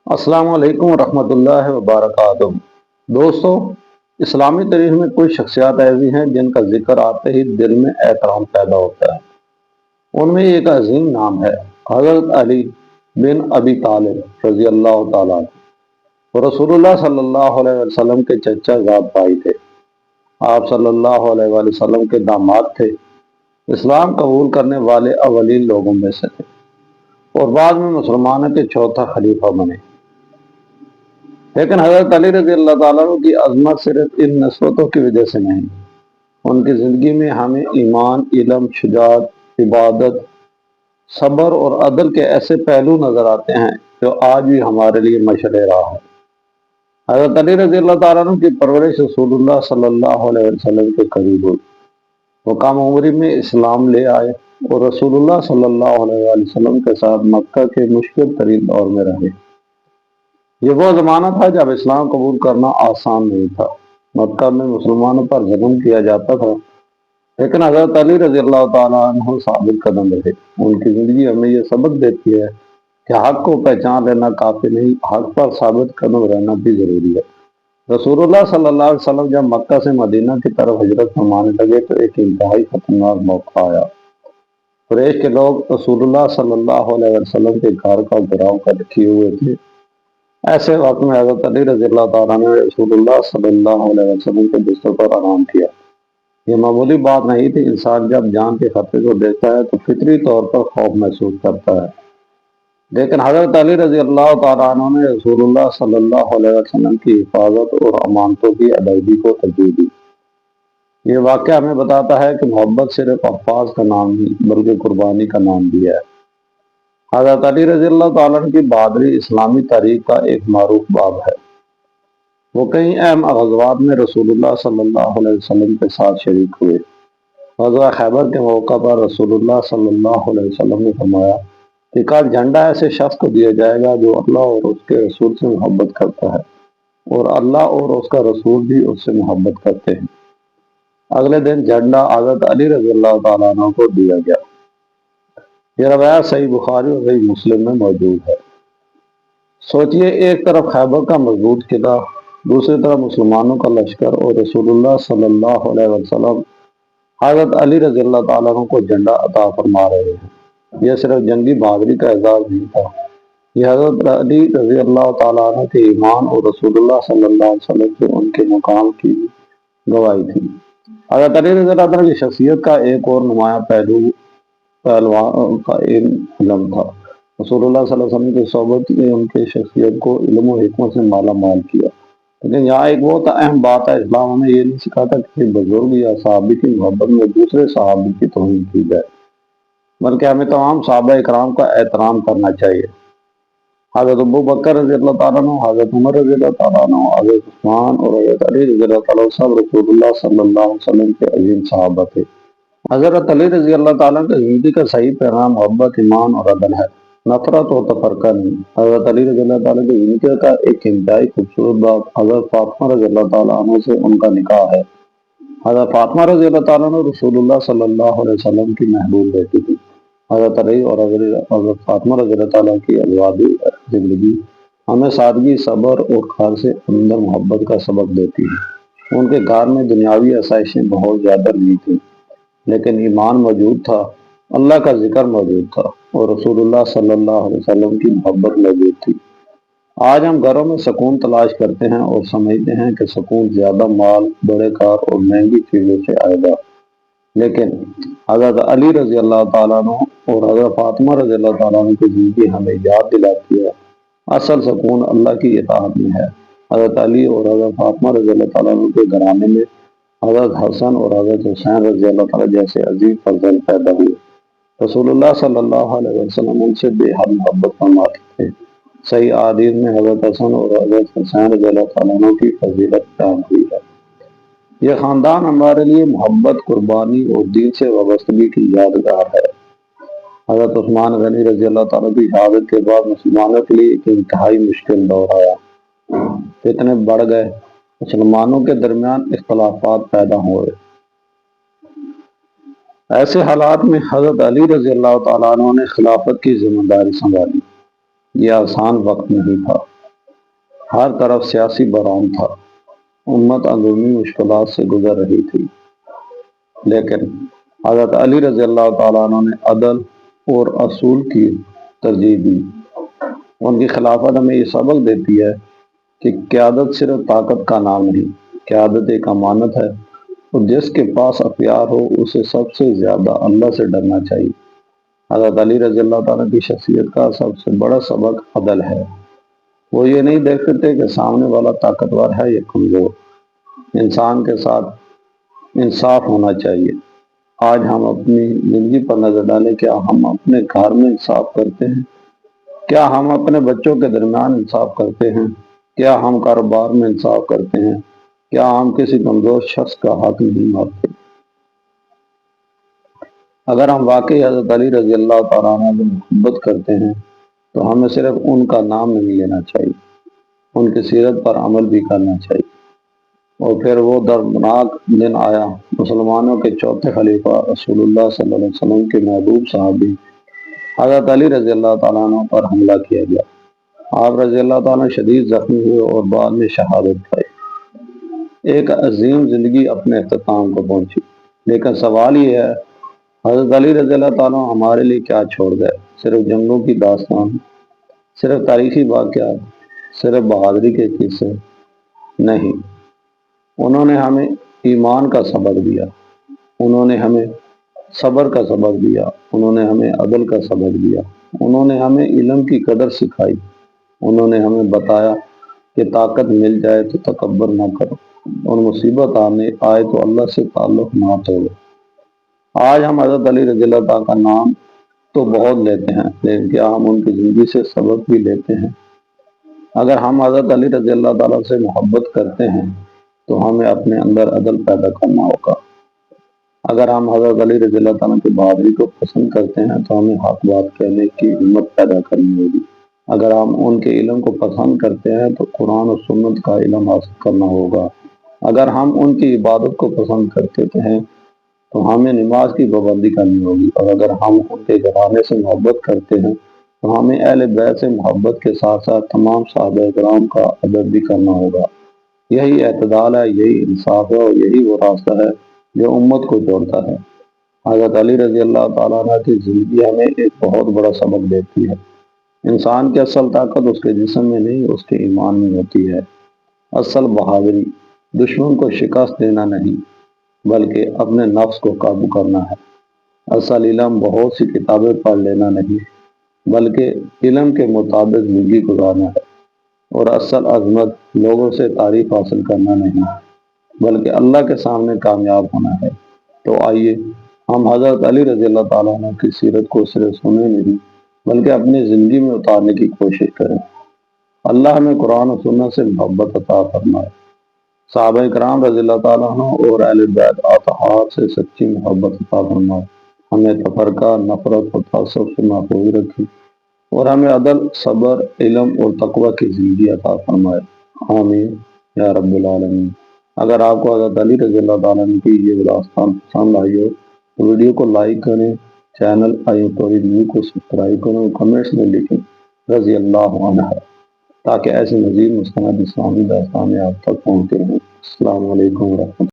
السلام علیکم ورحمۃ اللہ وبرکاتہ۔ دوستو، اسلامی تاریخ میں کچھ شخصیات ایسی ہیں جن کا ذکر آتے ہی دل میں احترام پیدا ہوتا ہے۔ ان میں ایک عظیم نام ہے حضرت علی بن ابی طالب رضی اللہ تعالیٰ عنہ۔ وہ رسول اللہ صلی اللہ علیہ وسلم کے چچا زاد بھائی تھے۔ آپ صلی اللہ علیہ وآلہ وسلم کے داماد تھے۔ اسلام قبول کرنے والے اولین لوگوں میں سے تھے اور بعد میں مسلمانوں کے چوتھا خلیفہ بنے۔ لیکن حضرت علی رضی اللہ تعالیٰ عنہ کی عظمت صرف ان نسبتوں کی وجہ سے نہیں، ان کی زندگی میں ہمیں ایمان، علم، شجاعت، عبادت، صبر اور عدل کے ایسے پہلو نظر آتے ہیں جو آج بھی ہمارے لیے مشعل راہ ہے۔ حضرت علی رضی اللہ تعالیٰ عنہ کی پرورش رسول اللہ صلی اللہ علیہ وسلم کے قریب ہوئی۔ وہ کم عمری میں اسلام لے آئے اور رسول اللہ صلی اللہ علیہ وآلہ وسلم کے ساتھ مکہ کے مشکل ترین دور میں رہے۔ یہ وہ زمانہ تھا جب اسلام قبول کرنا آسان نہیں تھا۔ مکہ میں مسلمانوں پر ظلم کیا جاتا تھا، لیکن حضرت علی رضی اللہ تعالیٰ عنہ ثابت قدم رہے۔ ان کی زندگی ہمیں یہ سبق دیتی ہے کہ حق کو پہچان لینا کافی نہیں، حق پر ثابت قدم رہنا بھی ضروری ہے۔ رسول اللہ صلی اللہ علیہ وسلم جب مکہ سے مدینہ کی طرف ہجرت فرمانے لگے تو ایک انتہائی خطرناک موقع آیا۔ قریش کے لوگ رسول اللہ صلی اللہ علیہ وسلم کے گھر کا گھیراؤ کر رکھے ہوئے تھے۔ ایسے وقت میں حضرت علی رضی اللہ تعالیٰ نے رسول اللہ صلی اللہ علیہ وسلم کے بستر پر آرام کیا۔ یہ معمولی بات نہیں تھی۔ انسان جب جان کے خطرے کو دیکھتا ہے تو فطری طور پر خوف محسوس کرتا ہے، لیکن حضرت علی رضی اللہ تعالیٰ عنہ نے رسول اللہ صلی اللہ علیہ وسلم کی حفاظت اور امانتوں کی ادائیگی کو ترجیح دی۔ یہ واقعہ ہمیں بتاتا ہے کہ محبت صرف الفاظ کا نام نہیں بلکہ قربانی کا نام بھی ہے۔ حضرت علی رضی اللہ تعالیٰ عنہ کی بہادری اسلامی تاریخ کا ایک معروف باب ہے۔ وہ کئی اہم غزوات میں رسول اللہ صلی اللہ علیہ وسلم کے ساتھ شریک ہوئے۔ غزوہ خیبر کے موقع پر رسول اللہ صلی اللہ علیہ وسلم نے فرمایا کہ کل جھنڈا ایسے شخص کو دیا جائے گا جو اللہ اور اس کے رسول سے محبت کرتا ہے اور اللہ اور اس کا رسول بھی اس سے محبت کرتے ہیں۔ اگلے دن جھنڈا حضرت علی رضی اللہ تعالیٰ عنہ کو دیا گیا۔ یہ روایت صحیح بخاری اور صحیح مسلم میں موجود ہے۔ سوچئے، ایک طرف خیبر کا مضبوط قلعہ، دوسری طرف مسلمانوں کا لشکر اور رسول اللہ صلی اللہ علیہ وسلم حضرت علی رضی اللہ تعالیٰ عنہ کو جھنڈا عطا فرما رہے ہیں۔ یہ صرف جنگی بہادری کا اعزاز نہیں تھا، یہ حضرت علی رضی اللہ تعالیٰ عنہ کے ایمان اور رسول اللہ صلی اللہ علیہ وسلم سے ان کے مقام کی گواہی تھی۔ حضرت علی رضی اللہ تعالیٰ کی شخصیت کا ایک اور نمایاں پہلو پہلوان کا علم تھا۔ رسول اللہ صلی اللہ علیہ وسلم کی صحبت نے ان کی شخصیت کو علم و حکمت سے مالا مال کیا۔ لیکن یہاں ایک بہت اہم بات ہے، اسلام ہمیں یہ نہیں سکھاتا کہ کسی بزرگ یا صحابی کی محبت میں دوسرے صحابی کی توہین کی جائے، بلکہ ہمیں تمام صحابہ اکرام کا احترام کرنا چاہیے۔ حضرت ابو بکر رضی اللہ تعالیٰ عنہ، حضرت عمر رضی اللہ تعالیٰ عنہ، حضرت عثمان اور حضرت علی رضی اللہ تعالیٰ عنہ سب رسول اللہ صلی اللہ علیہ وسلم کے عظیم صحابہ تھے۔ حضرت علی رضی اللہ تعالیٰ عنہ کی زندگی کا صحیح پیغام محبت، ایمان اور عدل ہے، نفرت اور تفرقہ نہیں۔ حضرت علی رضی اللہ تعالیٰ کی زندگی کا ایک انتہائی خوبصورت باب حضرت فاطمہ رضی اللہ تعالیٰ عنہ سے ان کا نکاح ہے۔ حضرت فاطمہ رضی اللہ تعالیٰ عنہ رسول اللہ صلی اللہ علیہ وسلم کی محبوب بیٹی تھی۔ حضرت علی اور حضرت فاطمہ رضی اللہ تعالیٰ کی ازواجی زندگی ہمیں سادگی، صبر اور خالص سے اندر محبت کا سبق دیتی ہے۔ ان کے گھر میں دنیاوی آسائشیں بہت زیادہ نہیں تھیں، لیکن ایمان موجود تھا، اللہ کا ذکر موجود تھا اور رسول اللہ صلی اللہ علیہ وسلم کی محبت موجود تھی۔ آج ہم گھروں میں سکون تلاش کرتے ہیں اور سمجھتے ہیں کہ سکون زیادہ مال، بڑے کار اور مہنگی چیزوں سے آئے گا، لیکن حضرت علی رضی اللہ تعالیٰ عنہ اور حضرت فاطمہ رضی اللہ تعالیٰ عنہ کی زندگی ہمیں یاد دلاتی ہے اصل سکون اللہ کی اطاعت میں ہے۔ حضرت علی اور حضرت فاطمہ رضی اللہ تعالیٰ عنہ کے گھرانے میں حضرت حسن اور حضرت حسین رضی اللہ تعالیٰ جیسے عظیم فرزند پیدا ہوئے۔ رسول اللہ صلی اللہ علیہ وسلم ان سے بے حد محبت فرماتے تھے۔ صحیح احادیث میں حضرت حسن اور حضرت حسین رضی اللہ تعالیٰ عنہ کی فضیلت بیان ہوئی ہے۔ یہ خاندان ہمارے لیے محبت، قربانی اور دین سے وابستگی کی یادگار ہے۔ حضرت عثمان غنی رضی اللہ تعالیٰ کی شہادت کے بعد مسلمانوں کے لیے ایک انتہائی مشکل دور آیا۔ فتنے بڑھ گئے، مسلمانوں کے درمیان اختلافات پیدا ہوئے۔ ایسے حالات میں حضرت علی رضی اللہ تعالیٰ عنہ نے خلافت کی ذمہ داری سنبھالی۔ یہ آسان وقت نہیں تھا۔ ہر طرف سیاسی بحران تھا، امت اندرونی مشکلات سے گزر رہی تھی، لیکن حضرت علی رضی اللہ تعالیٰ عنہ نے عدل اور اصول کی ترجیح دی۔ ان کی خلافت ہمیں یہ سبق دیتی ہے کہ قیادت صرف طاقت کا نام نہیں، قیادت ایک امانت ہے، اور جس کے پاس اختیار ہو اسے سب سے زیادہ اللہ سے ڈرنا چاہیے۔ حضرت علی رضی اللہ تعالیٰ کی شخصیت کا سب سے بڑا سبق عدل ہے۔ وہ یہ نہیں دیکھتے تھے کہ سامنے والا طاقتور ہے یا کمزور، انسان کے ساتھ انصاف ہونا چاہیے۔ آج ہم اپنی زندگی پر نظر ڈالیں، کیا ہم اپنے گھر میں انصاف کرتے ہیں؟ کیا ہم اپنے بچوں کے درمیان انصاف کرتے ہیں؟ کیا ہم کاروبار میں انصاف کرتے ہیں؟ کیا ہم کسی کمزور شخص کا حق نہیں مارتے؟ اگر ہم واقعی حضرت علی رضی اللہ تعالیٰ عنہ سے محبت کرتے ہیں تو ہمیں صرف ان کا نام نہیں لینا چاہیے، ان کی سیرت پر عمل بھی کرنا چاہیے۔ اور پھر وہ دردناک دن آیا، مسلمانوں کے چوتھے خلیفہ رسول اللہ صلی اللہ علیہ وسلم کے محبوب صحابی حضرت علی رضی اللہ تعالیٰ عنہ پر حملہ کیا گیا۔ آپ رضی اللہ تعالیٰ شدید زخمی ہوئے اور بعد میں شہادت پائی۔ ایک عظیم زندگی اپنے اختتام کو پہنچی، لیکن سوال یہ ہے، حضرت علی رضی اللہ تعالیٰ ہمارے لیے کیا چھوڑ گئے؟ صرف جنگوں کی داستان، صرف تاریخی واقعات، صرف بہادری کے قصے؟ نہیں، انہوں نے ہمیں ایمان کا سبق دیا، انہوں نے ہمیں صبر کا سبق دیا، انہوں نے ہمیں عدل کا سبق دیا، انہوں نے ہمیں علم کی قدر سکھائی، انہوں نے ہمیں بتایا کہ طاقت مل جائے تو تکبر نہ کرو، اور مصیبت آئے تو اللہ سے تعلق نہ توڑو۔ آج ہم حضرت علی رضی اللہ تعالیٰ کا نام تو بہت لیتے ہیں، لیکن کیا ہم ان کی زندگی سے سبق بھی لیتے ہیں؟ اگر ہم حضرت علی رضی اللہ تعالیٰ سے محبت کرتے ہیں تو ہمیں اپنے اندر عدل پیدا کرنا ہوگا۔ اگر ہم حضرت علی رضی اللہ تعالیٰ کی بہادری کو پسند کرتے ہیں تو ہمیں حق بات کہنے کی ہمت پیدا کرنی ہوگی۔ اگر ہم ان کے علم کو پسند کرتے ہیں تو قرآن و سنت کا علم حاصل کرنا ہوگا۔ اگر ہم ان کی عبادت کو پسند کرتے ہیں تو ہمیں نماز کی پابندی کرنی ہوگی، اور اگر ہم ان کے گھرانے سے محبت کرتے ہیں تو ہمیں اہل بیت سے محبت کے ساتھ ساتھ تمام صحابہ کرام کا ادب بھی کرنا ہوگا۔ یہی اعتدال ہے، یہی انصاف ہے، اور یہی وہ راستہ ہے جو امت کو جوڑتا ہے۔ حضرت علی رضی اللہ تعالیٰ عنہ کی زندگی ہمیں ایک بہت بڑا سبق دیتی ہے۔ انسان کی اصل طاقت اس کے جسم میں نہیں، اس کے ایمان میں ہوتی ہے۔ اصل بہادری دشمن کو شکست دینا نہیں، بلکہ اپنے نفس کو قابو کرنا ہے۔ اصل علم بہت سی کتابیں پڑھ لینا نہیں، بلکہ علم کے مطابق زندگی گزارنا ہے۔ اور اصل عظمت لوگوں سے تعریف حاصل کرنا نہیں، بلکہ اللہ کے سامنے کامیاب ہونا ہے۔ تو آئیے ہم حضرت علی رضی اللہ تعالیٰ عنہ کی سیرت کو صرف سنیں نہیں، بلکہ اپنی زندگی میں اتارنے کی کوشش کریں۔ اللہ ہمیں قرآن و سنت سے محبت عطا فرمائے، صحابہ کرام رضی اللہ تعالیٰ عنہ اور اہل بیت اطہار سے سچی محبت عطا فرمائے، ہمیں تفرقہ، نفرت اور تعصب سے محفوظ رکھے، اور ہمیں عدل، صبر، علم اور تقوی کی زندگی عطا فرمائے۔ آمین یا رب العالمین۔ اگر آپ کو حضرت علی رضی اللہ تعالیٰ عنہ کی یہ داستان پسند آئی ہو تو ویڈیو کو لائک کریں، چینل آئی توری نیو کو سبسکرائب کریں، اور کمنٹس میں لکھیں رضی اللہ عنہ، تاکہ ایسے مزید مستند اسلامی داستانیں آپ تک پہنچتے رہیں۔ السلام علیکم ورحمۃ اللہ۔